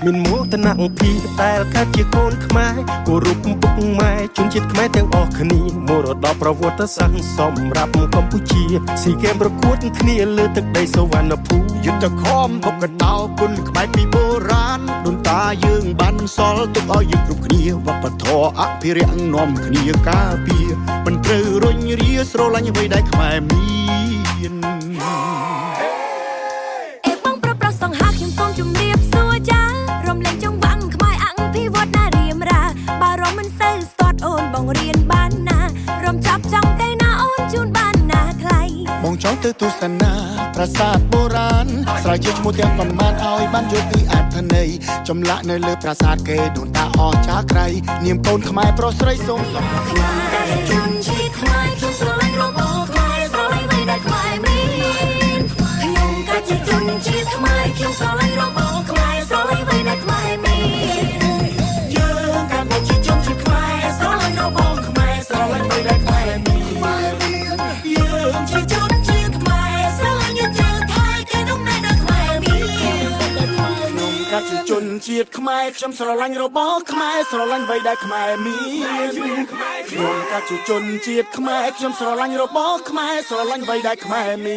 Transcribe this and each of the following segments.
មានមកតនៈពីតែកាត់ជាកូនខ្មែរគោរពពុកម៉ែជនជាតិខ្មែរទាំងអស់គ្នាមរតកប្រវត្តិសាស្ត្រសម្រាប់កម្ពុជាស៊ីហ្គេមប្រកួតគ្នាលើទឹកដីសវណ្ណភូមិយុទ្ធខំហុកកណ្ដោគុណខ្មែរពីបុរាណដូនតាយើងបានបន្សល់ទុកឲ្យយើងគ្រប់គ្នាវប្បធម៌អភិរក្សនាំគ្នាការពារមិនត្រូវរុញរាស្រឡាញ់អ្វីដែលខ្មែរមានបងប្រុសប្រុសសង្ហាខ្ញុំសូមជម្រាបសួរចារំលែងចង្វាក់ខ្មែរអភិវឌ្ឍណារៀមរាបារម្ភមិនសូវស្ទាត់អូនបងរៀនបានណារំចាប់ចង់ទៅណាអូនជូនបានណាថ្លៃបងចង់ទៅទស្សនាប្រាសាទបុរាណស្រាវជ្រាវឈ្មោះទាំងប៉ុន្មានឲ្យបានយល់ពីអត្ថន័យចម្លាក់នៅលើប្រាសាទគេដូនតាអស្ចារ្យក្រៃនាមកូនខ្មែរប្រុសស្រីសូមសុំខ្មែរជនជាតិខ្មែរខ្ញុំស្រឡាញ់របស់ខ្មែរស្រឡាញ់អ្វីដែលខ្មែរមានខ្ញុំក៏ជាជនជាតិខ្មែរខ្ញុំស្រឡាញ់របស់ខ្មែរស្រឡាញ់អ្វីដែលខ្មែរមានយើងក៏ជាជនជាតិខ្មែរស្រឡាញ់របស់ខ្មែរស្រឡាញ់អ្វីដែលខ្មែរមានយើងជាជនជាតិខ្មែរស្រឡាញ់ជឿថៃគេនំណែដល់ខ្មែរមានខ្ញុំក៏ជាជនជាតិខ្មែរខ្ញុំស្រឡាញ់របស់ខ្មែរស្រឡាញ់អ្វីដែលខ្មែរមានខ្ញុំក៏ជាជនជាតិខ្មែរខ្ញុំស្រឡាញ់របស់ខ្មែរស្រឡាញ់អ្វីដែលខ្មែរមា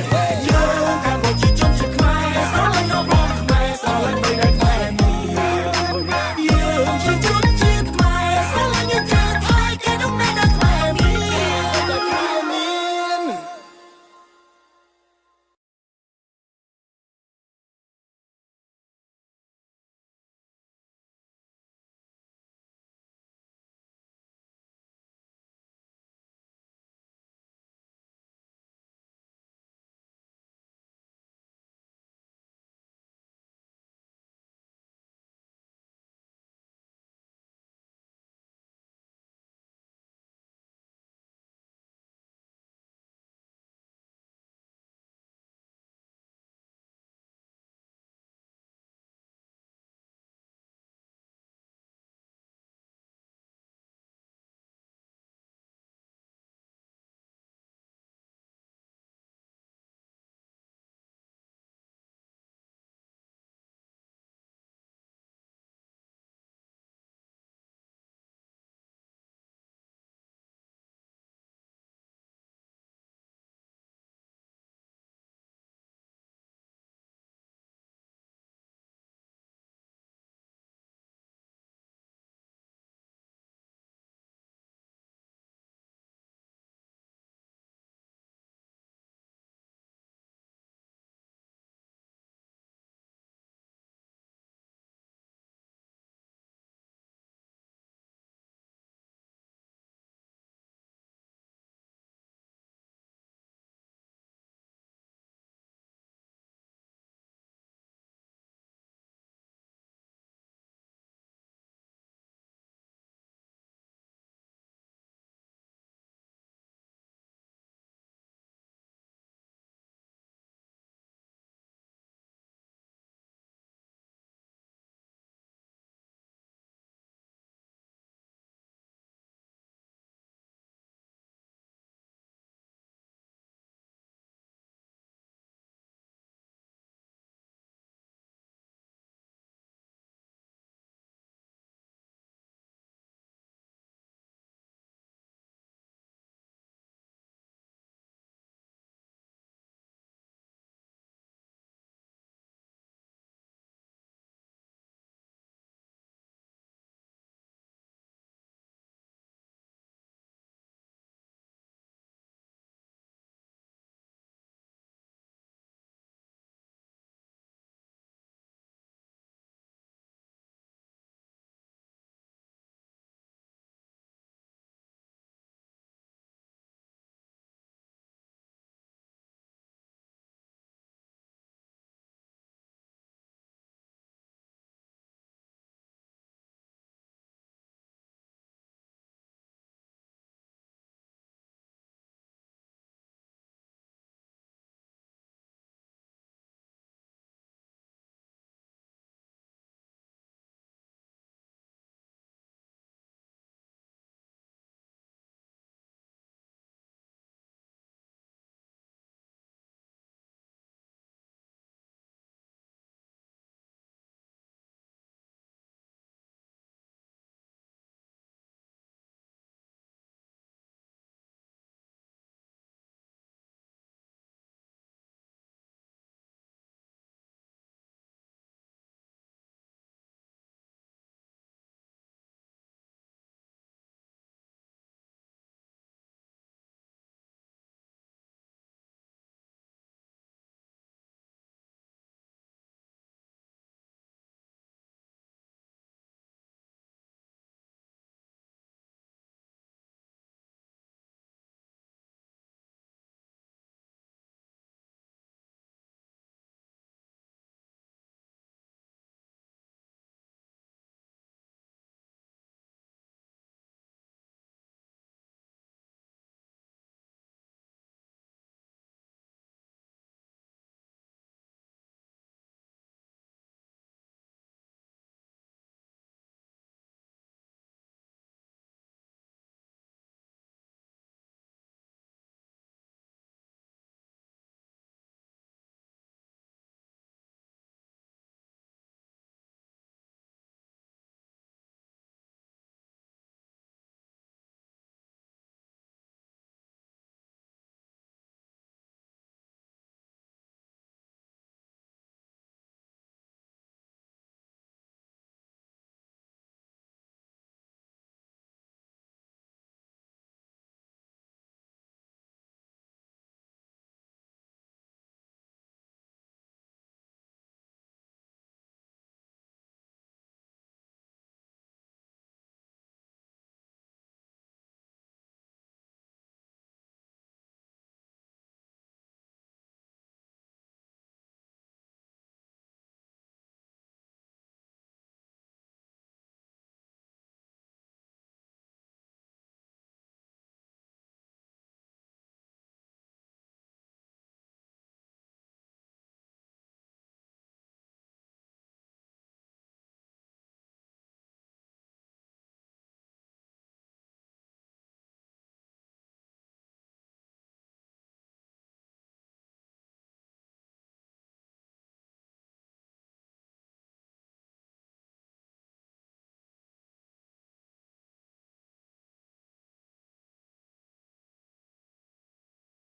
ន